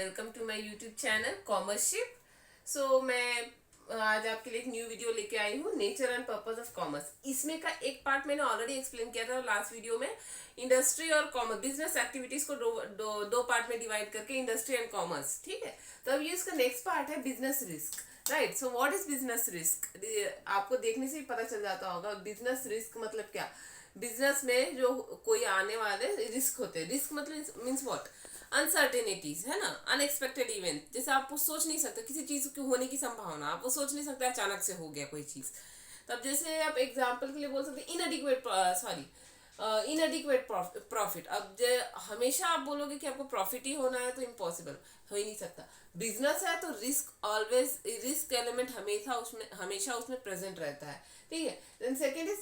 Welcome to my YouTube channel commerceship. मैं आज आपके लिए एक न्यू वीडियो लेके आई हूँ, nature and purpose of commerce. इसमें का एक पार्ट मैंने ऑलरेडी एक्सप्लेन किया था लास्ट वीडियो में। इंडस्ट्री और कॉमर्स बिजनेस एक्टिविटीज को दो पार्ट में डिवाइड करके इंडस्ट्री एंड कॉमर्स, ठीक है। तो अब ये इसका नेक्स्ट पार्ट है business risk, right. So what is business risk? आपको देखने से ही पता चल जाता होगा बिजनेस रिस्क मतलब क्या। बिजनेस में जो कोई आने वाले रिस्क होते हैं, रिस्क मतलब मीन्स व्हाट, अनसर्टेनिटीज है ना, अनएक्सपेक्टेड इवेंट। जैसे आप वो सोच नहीं सकते किसी चीज के होने की संभावना, आप वो सोच नहीं सकते अचानक से हो गया कोई चीज। तब जैसे आप एग्जाम्पल के लिए बोल सकते इनएडिक्वेट प्रॉफिट। अब हमेशा आप बोलोगे कि आपको प्रॉफिट ही होना है तो इम्पॉसिबल, हो ही नहीं सकता। बिजनेस है तो रिस्क एलिमेंट हमेशा उसमें प्रेजेंट रहता है, ठीक है। Then second is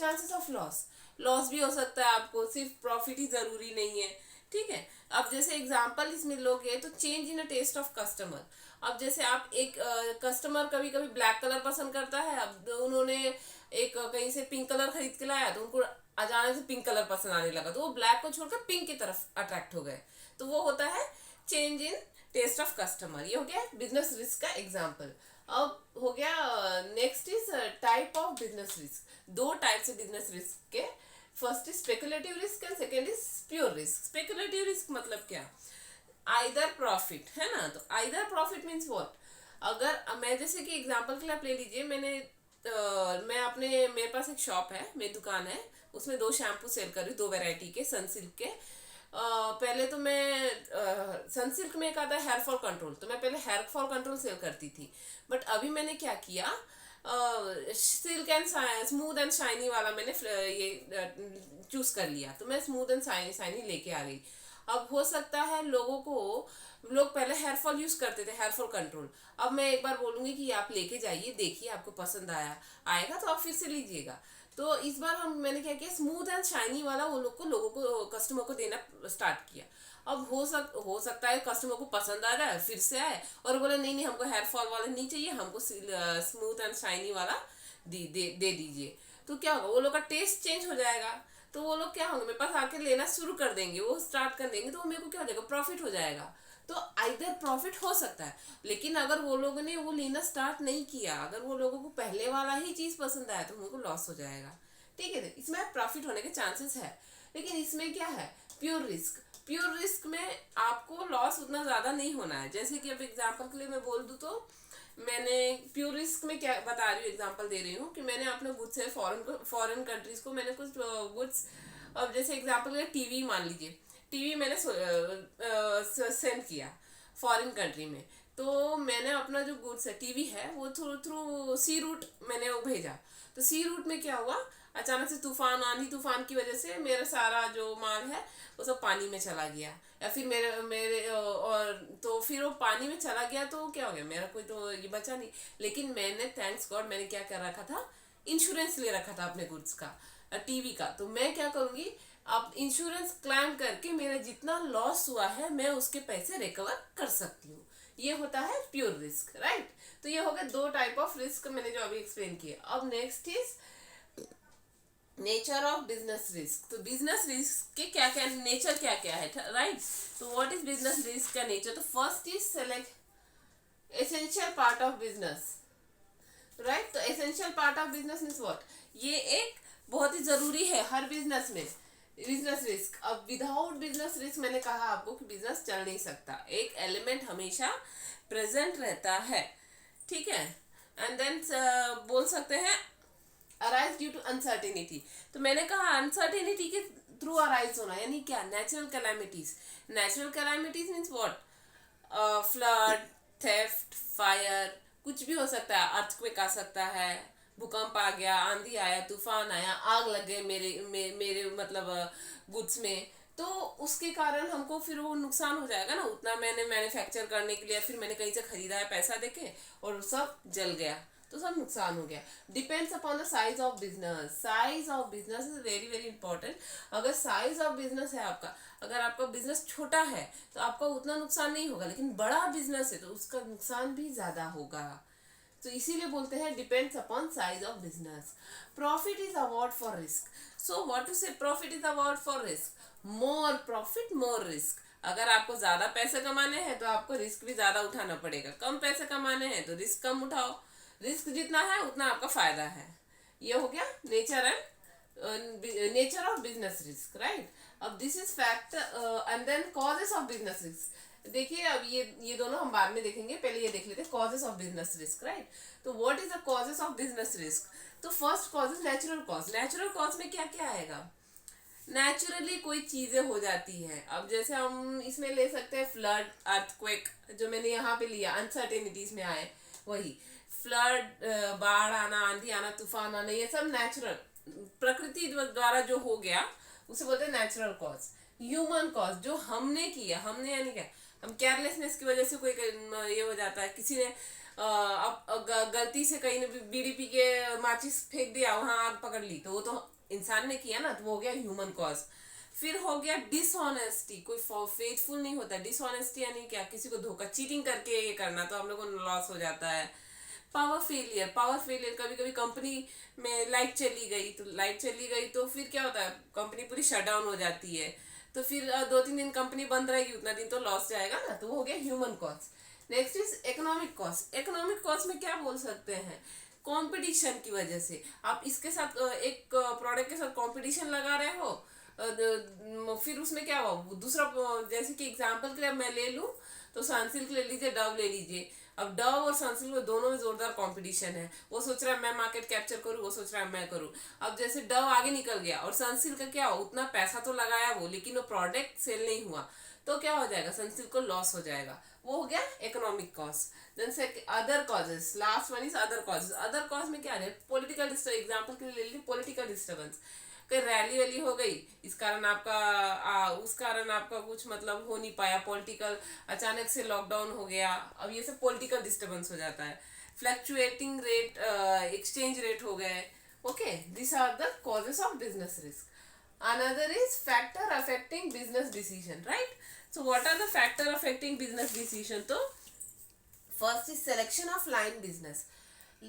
chances of loss. Loss भी हो सकता है आपको, सिर्फ प्रॉफिट ही जरूरी नहीं है, ठीक है। अब जैसे एग्जांपल इसमें लोगे तो change in a taste of customer. अब जैसे आप एक कस्टमर कभी कभी ब्लैक कलर पसंद करता है, अब उन्होंने एक कहीं से पिंक कलर खरीद के लाया तो उनको अचानक से पिंक कलर पसंद आने लगा, तो वो ब्लैक को छोड़कर पिंक की तरफ अट्रैक्ट हो गए। तो वो होता है change in taste of customer. ये हो गया बिजनेस रिस्क का एग्जाम्पल। अब हो गया next is type of business risk. दो टाइप से बिजनेस रिस्क के, first is speculative risk and second is pure risk. Speculative risk मतलब क्या, आइदर प्रॉफिट है ना। तो आइदर प्रॉफिट मीन्स व्हाट, अगर मैं जैसे कि एग्जांपल के लिए आप ले लीजिए, मैं अपने मेरे पास एक शॉप है, मेरी दुकान है, उसमें 2 शैम्पू सेल कर रही हूँ, 2 वैरायटी के सनसिल्क के। पहले तो मैं सनसिल्क में एक आता है हेयर फॉल कंट्रोल, तो मैं पहले हेयर फॉल कंट्रोल सेल करती थी। बट अभी मैंने क्या किया, silk and smooth and shiny वाला मैंने ये चूज कर लिया। तो मैं स्मूथ एंड शाइनी लेके आ गई। अब हो सकता है लोग पहले हेयर फॉल यूज करते थे, हेयर फॉल कंट्रोल। अब मैं एक बार बोलूंगी कि आप लेके जाइए, देखिए आपको पसंद आएगा तो आप फिर से लीजिएगा। तो इस बार मैंने क्या किया, स्मूथ एंड शाइनी वाला वो लोगों को कस्टमर को देना स्टार्ट किया। अब हो सकता है कस्टमर को पसंद आ रहा है, फिर से आए और बोले नहीं नहीं हमको हेयर फॉल वाला नहीं चाहिए, हमको स्मूथ एंड शाइनी वाला दे दीजिए। तो क्या होगा, वो लोग का टेस्ट चेंज हो जाएगा। तो वो लोग क्या होंगे, मेरे पास आके लेना शुरू कर देंगे, वो स्टार्ट कर देंगे, तो मेरे को क्या हो जाएगा, प्रॉफिट हो जाएगा। तो आइदर प्रॉफिट हो सकता है, लेकिन अगर वो लोगों ने वो लेना स्टार्ट नहीं किया, अगर वो लोगों को पहले वाला ही चीज पसंद आया तो उनको लॉस हो जाएगा, ठीक है। इसमें प्रॉफिट होने के चांसेस है, लेकिन इसमें क्या है, प्योर रिस्क। प्योर रिस्क में आपको लॉस उतना ज्यादा नहीं होना है। जैसे कि अब एग्जांपल के लिए मैं बोल दूं तो मैंने प्योर रिस्क में क्या बता रही हूँ, एग्जांपल दे रही हूँ कि मैंने अपने गुड्स से फॉरेन कंट्रीज को मैंने कुछ गुड्स, अब जैसे एग्जांपल के टीवी मान लीजिए, टीवी मैंने सेंड किया फॉरेन कंट्री में। तो मैंने अपना जो गुड्स है, टीवी है, वो थ्रू थ्रू सी रूट मैंने वो भेजा। तो सी रूट में क्या हुआ, अचानक से तूफान, आंधी तूफान की वजह से मेरा सारा जो माल है वो सब पानी में चला गया, या फिर मेरे मेरे और तो फिर वो पानी में चला गया तो क्या हो गया, मेरा कोई तो ये बचा नहीं। लेकिन मैंने थैंक्स गॉड मैंने क्या कर रखा था, इंश्योरेंस ले रखा था अपने गुड्स का, टीवी का। तो मैं क्या करूंगी, अब इंश्योरेंस क्लेम करके मेरा जितना लॉस हुआ है मैं उसके पैसे रिकवर कर सकती हूँ। ये होता है प्योर रिस्क, राइट। तो ये हो गए 2 टाइप ऑफ रिस्क मैंने जो अभी एक्सप्लेन किए। अब next is nature of business risk. तो बिजनेस रिस्क के क्या क्या नेचर क्या क्या है, राइट। तो व्हाट इज बिजनेस रिस्क का नेचर? तो first is select essential part of business, right. तो essential part of business means what, ये एक बहुत ही जरूरी है हर बिजनेस में, बिजनेस रिस्क। अब विदाउट बिजनेस रिस्क मैंने कहा आपको कि बिजनेस चल नहीं सकता, एक एलिमेंट हमेशा प्रेजेंट रहता है, ठीक है। एंड देन बोल सकते हैं अराइज ड्यू टू अनसर्टेनिटी। तो मैंने कहा अनसर्टेनिटी के थ्रू अराइज होना, यानी क्या, natural calamities. Natural calamities means what, flood, theft, fire, कुछ भी हो सकता है, अर्थक्वेक आ सकता है, भूकंप आ गया, आंधी आया, तूफान आया, आग लग गए मेरे मतलब गुड्स में। तो उसके कारण हमको फिर वो नुकसान हो जाएगा ना, उतना मैंने मैन्युफैक्चर करने के लिए फिर मैंने कहीं से खरीदा है पैसा देके और सब जल गया, तो सब नुकसान हो गया। Depends upon the size of business. Size of business is very very important. अगर साइज ऑफ बिजनेस है आपका, अगर आपका बिजनेस छोटा है तो आपका उतना नुकसान नहीं होगा, लेकिन बड़ा बिजनेस है तो उसका नुकसान भी ज्यादा होगा। तो इसीलिए बोलते हैं depends upon size of business. Profit is award for risk. So what to say, profit is award for risk, more profit more risk. अगर आपको ज्यादा पैसे कमाने हैं तो आपको रिस्क भी ज्यादा उठाना पड़ेगा, कम पैसे कमाने हैं तो रिस्क कम उठाओ। रिस्क जितना है उतना आपका फायदा है। ये हो गया nature of business risk, right. अब this is fact and then causes of business risk. देखिए अब ये दोनों हम बाद में देखेंगे, पहले ये देख लेते हैं causes of business risk, right. तो what is the causes of business risk? तो first cause is natural cause. Natural cause में क्या क्या आएगा? नेचुरली कोई चीजें हो जाती हैं। अब जैसे हम इसमें ले सकते हैं फ्लड, अर्थक्वेक, जो मैंने यहाँ पे लिया अनसर्टेनिटीज में आए, वही फ्लड, बाढ़ आना, आंधी आना, तूफान आना, ये सब नेचुरल प्रकृति द्वारा जो हो गया उसे बोलते हैं नेचुरल कॉज। ह्यूमन कॉज जो हमने किया, हमने यानी क्या, हम केयरलेसनेस की वजह से कोई ये हो जाता है, किसी ने गलती से कहीं ने बीड़ी पी के माचिस फेंक दिया, वहां आग पकड़ ली, तो वो तो इंसान ने किया ना, तो वो हो गया ह्यूमन कॉज। फिर हो गया डिसऑनेस्टी, कोई फेथफुल नहीं होता। डिसऑनेस्टी यानी क्या, किसी को धोखा, चीटिंग करके ये करना, तो हम लोग को लॉस हो जाता है। पावर फेलियर, पावर फेलियर, कभी कभी कंपनी में लाइट चली गई, तो फिर क्या होता है, कंपनी पूरी शट डाउन हो जाती है, तो फिर 2-3 दिन कंपनी बंद रहेगी, उतना दिन तो लॉस जाएगा ना, तो वो हो गया human cost. Next is economic cost. Economic cost में क्या बोल सकते हैं, कंपटीशन की वजह से आप इसके साथ एक प्रोडक्ट के साथ कंपटीशन लगा रहे हो, फिर उसमें क्या हुआ, दूसरा, जैसे कि एग्जांपल के लिए मैं ले लूं तो सनसिल्क ले लीजिए, डव ले लीजिए। अब डव और सनसिल्क में दोनों में जोरदार कंपटीशन है, वो सोच रहा है मैं मार्केट कैप्चर करूँ, वो सोच रहा है मैं करूँ। अब जैसे डव आगे निकल गया और सनसिल्क का क्या हो, उतना पैसा तो लगाया वो, लेकिन वो प्रोडक्ट सेल नहीं हुआ, तो क्या हो जाएगा, सनसिल्क को लॉस हो जाएगा। वो हो गया इकोनॉमिक कॉस्ट। देन से other causes, last one is other causes. Other cause में क्या है, पॉलिटिकल डिस्टर्ब, एग्जांपल के लिए ले लीजिए पॉलिटिकल डिस्टर्बेंस, कहीं रैली वैली हो गई, इस कारण आपका उस कारण आपका कुछ मतलब हो नहीं पाया, पॉलिटिकल, अचानक से लॉकडाउन हो गया, अब ये सब पॉलिटिकल डिस्टर्बेंस हो जाता है। फ्लक्चुएटिंग रेट, एक्सचेंज रेट हो गए। Okay, this are the causes of business risk. Another is factor affecting business decision, right. So what are the factor affecting business decision? तो first is selection of line business.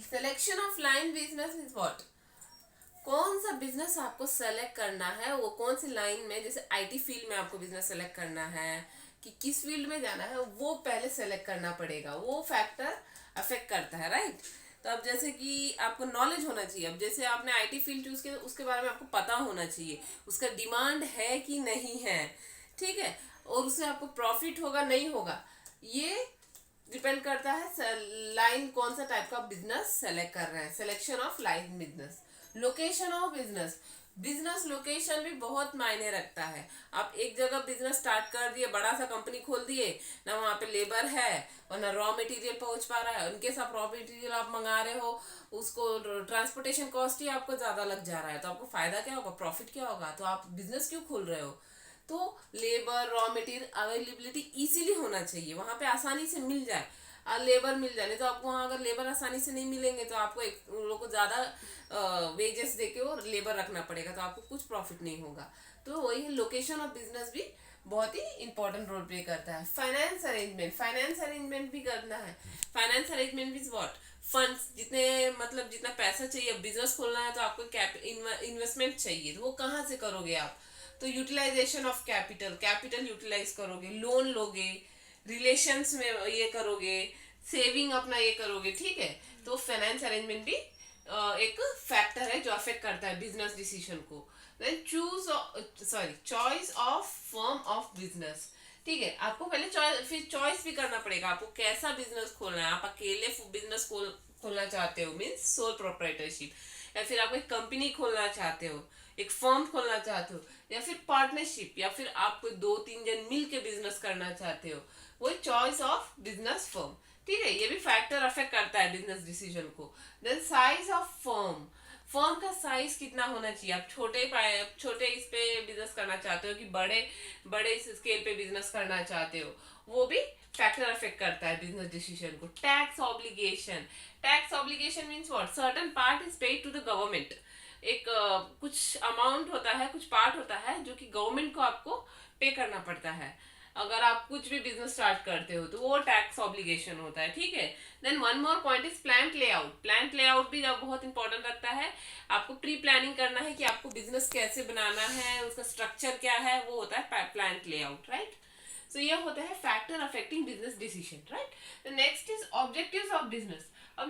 Selection of line business is what, कौन सा business आपको select करना है, वो कौन सी line में, जैसे आईटी फील्ड में आपको बिजनेस सेलेक्ट करना है कि किस फील्ड में जाना है, वो पहले सेलेक्ट करना पड़ेगा, वो फैक्टर अफेक्ट करता है, राइट। तो अब जैसे कि आपको नॉलेज होना चाहिए, अब जैसे आपने आईटी फील्ड चूज किया, उसके बारे में आपको पता होना चाहिए, उसका डिमांड है कि नहीं है, ठीक है, और उससे आपको प्रॉफिट होगा नहीं होगा, ये डिपेंड करता है लाइन, कौन सा टाइप का बिजनेस सेलेक्ट कर रहे हैं। Selection of line business. Location of business, business location भी बहुत मायने रखता है। आप एक जगह बिजनेस स्टार्ट कर दिए, बड़ा सा कंपनी खोल दिए, ना वहाँ पे लेबर है और ना रॉ मटेरियल पहुंच पा रहा है, उनके साथ रॉ मटेरियल आप मंगा रहे हो, उसको ट्रांसपोर्टेशन कॉस्ट ही आपको ज़्यादा लग जा रहा है, तो आपको फ़ायदा क्या होगा, प्रॉफिट क्या होगा, तो आप बिजनेस क्यों खोल रहे हो? तो labour, raw material availability easily होना चाहिए, वहाँ पे आसानी से मिल जाए, लेबर मिल जाए, तो आपको वहाँ अगर लेबर आसानी से नहीं मिलेंगे तो आपको एक उन लोगों को ज़्यादा वेजेस देके और लेबर रखना पड़ेगा, तो आपको कुछ प्रॉफिट नहीं होगा। तो वही लोकेशन ऑफ बिजनेस भी बहुत ही इंपॉर्टेंट रोल प्ले करता है। फाइनेंस अरेंजमेंट, फाइनेंस अरेंजमेंट भी करना है। Finance arrangement is what, funds, जितने मतलब जितना पैसा चाहिए, बिजनेस खोलना है तो आपको इन्वेस्टमेंट चाहिए, तो वो कहाँ से करोगे आप, तो utilisation of capital, capital utilise करोगे, लोन लोगे, रिलेशंस में ये करोगे, सेविंग अपना ये करोगे, ठीक है। तो फाइनेंस अरेंजमेंट भी एक फैक्टर है जो अफेक्ट करता है बिजनेस डिसीजन को। Then choice of form of business, ठीक है, आपको पहले फिर चॉइस भी करना पड़ेगा, आपको कैसा बिजनेस खोलना है। आप अकेले बिजनेस खोलना चाहते हो, मीन्स सोल प्रोप्राइटरशिप, या फिर आप एक कंपनी खोलना चाहते हो, एक फर्म खोलना चाहते हो, या फिर पार्टनरशिप, या फिर आप कोई 2-3 जन मिल के बिजनेस करना चाहते हो, वही चॉइस ऑफ बिजनेस फर्म, ठीक है। ये भी फैक्टर अफेक्ट करता है बिजनेस डिसीजन को। Then size of firm, firm का साइज कितना होना चाहिए, आप छोटे इस पे बिजनेस करना चाहते हो कि बड़े बड़े स्केल पे बिजनेस करना चाहते हो, वो भी फैक्टर अफेक्ट करता है बिजनेस डिसीजन को। Tax obligation, tax obligation means what, certain part is paid to the government, एक कुछ अमाउंट होता है, कुछ पार्ट होता है जो कि गवर्नमेंट को आपको पे करना पड़ता है अगर आप कुछ भी बिजनेस स्टार्ट करते हो, तो वो टैक्स ऑब्लिगेशन होता है, ठीक है। Then one more point is plant layout. Plant layout भी बहुत इंपॉर्टेंट रखता है, आपको प्री प्लानिंग करना है कि आपको बिजनेस कैसे बनाना है, उसका स्ट्रक्चर क्या है, वो होता है प्लांट लेआउट, राइट। सो ये होता है factor affecting business decision, right. Next is objectives of business. अब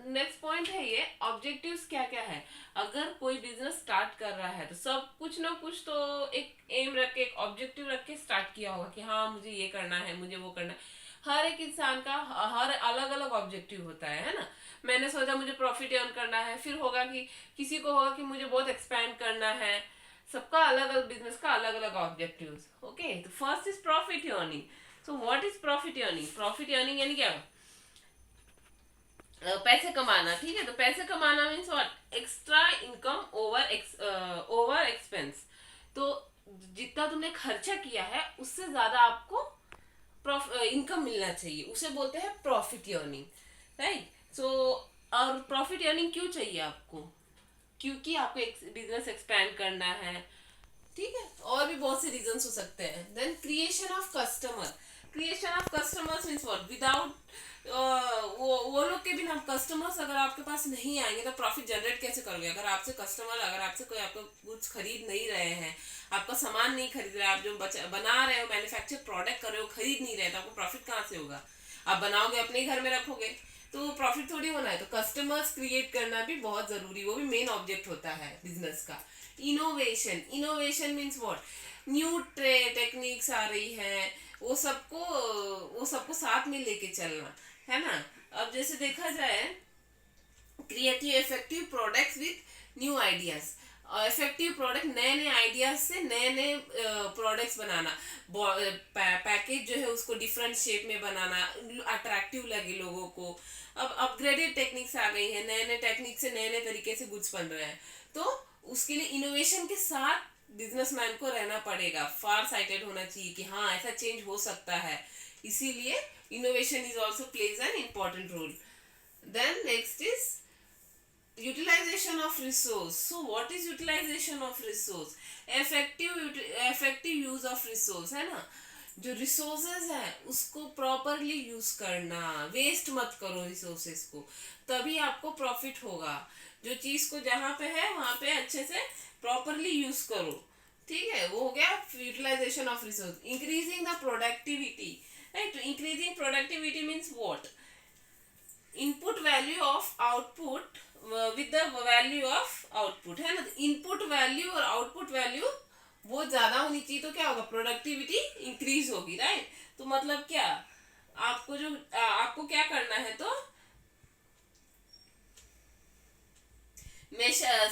नेक्स्ट पॉइंट है ये ऑब्जेक्टिव्स क्या क्या है। अगर कोई बिजनेस स्टार्ट कर रहा है तो सब कुछ ना कुछ तो एक एम रख के, एक ऑब्जेक्टिव रख के स्टार्ट किया होगा कि हाँ मुझे ये करना है, मुझे वो करना है। हर एक इंसान का हर अलग अलग ऑब्जेक्टिव होता है ना। मैंने सोचा मुझे प्रॉफिट अर्न करना है, फिर होगा कि किसी को होगा कि मुझे बहुत एक्सपैंड करना है। सबका अलग अलग बिजनेस का अलग अलग ऑब्जेक्टिव्स। ओके, तो first is profit earning. So what is profit earning? Profit earning यानी क्या? पैसे कमाना, ठीक है। तो पैसे कमाना means what? Extra income over expense. तो जितना तुमने खर्चा किया है उससे ज्यादा आपको इनकम मिलना चाहिए, उसे बोलते हैं प्रॉफिट अर्निंग, राइट। सो और प्रॉफिट अर्निंग क्यों चाहिए आपको? क्योंकि आपको एक बिजनेस एक्सपैंड करना है, ठीक है। और भी बहुत से रीजंस हो सकते हैं। Then creation of customer. Creation of customers means what? Without वो लोग के बिना कस्टमर्स अगर आपके पास नहीं आएंगे तो प्रॉफिट जनरेट कैसे करोगे? अगर आपसे कस्टमर, अगर आपसे कोई आपका कुछ खरीद नहीं रहे हैं, आपका सामान नहीं खरीद रहे, आप जो बना रहे हो, मैन्युफैक्चर प्रोडक्ट कर रहे हो, खरीद नहीं रहे, तो आपको प्रॉफिट कहाँ से होगा? आप बनाओगे, अपने घर में रखोगे, तो प्रॉफिट थोड़ी होना है। तो कस्टमर्स क्रिएट करना भी बहुत जरूरी, वो भी मेन ऑब्जेक्ट होता है बिजनेस का। Innovation. Innovation means what? New techniques आ रही है, वो सबको साथ में लेके चलना है ना। अब जैसे देखा जाए, creative effective products with new ideas. Effective product, नए नए आइडियाज से नए नए प्रोडक्ट्स बनाना। पैकेज जो है उसको डिफरेंट शेप में बनाना, अट्रैक्टिव लगे लोगों को। अब अपग्रेडेड टेक्निक्स आ गई है, नए नए टेक्निक से नए नए तरीके से गुड्स बन रहे हैं। तो उसके लिए इनोवेशन के साथ बिजनेसमैन को रहना पड़ेगा, फार साइटेड होना चाहिए कि हाँ ऐसा चेंज हो सकता है। इसीलिए innovation is also plays an important role. Then next is utilization of resource. So what is utilization of resource? effective use of resource, है ना। जो रिसोर्सेज है उसको प्रॉपरली यूज करना, वेस्ट मत करो रिसोर्सेज को, तभी आपको प्रॉफिट होगा। जो चीज को जहाँ पे है वहां पे अच्छे से प्रॉपरली यूज करो, ठीक है। वो हो गया utilisation of resource. Increasing the productivity, right? Increasing productivity means what? Input value of output with the value of output, है ना। इनपुट वैल्यू और आउटपुट वैल्यू वो ज्यादा होनी चाहिए, तो क्या होगा? प्रोडक्टिविटी इंक्रीज होगी, राइट। तो मतलब क्या, आपको क्या करना है? तो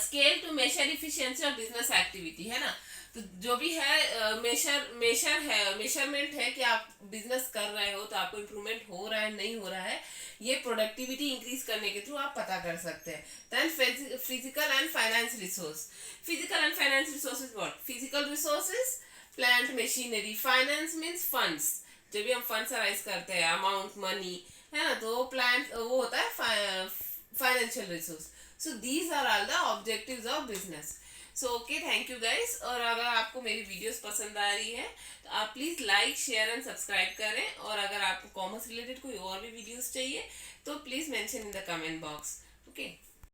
scale to measure efficiency of business activity, है ना। तो जो भी है मेजरमेंट है कि आप बिजनेस कर रहे हो तो आपको इम्प्रूवमेंट हो रहा है नहीं हो रहा है, ये प्रोडक्टिविटी इंक्रीज करने के थ्रू आप पता कर सकते हैं। Then physical and finance resource. Physical and finance resources what? Physical resources, plant, machinery. Finance means funds, जब भी हम फंड्स अराइज करते हैं, अमाउंट, मनी, है ना, तो प्लांट वो होता है financial resource. So these are all the objectives of business. So okay, thank you guys. और अगर आपको मेरी वीडियोस पसंद आ रही है तो आप please like, share and subscribe करें। और अगर आपको कॉमर्स रिलेटेड कोई और भी वीडियोस चाहिए तो please mention in the comment box. Okay.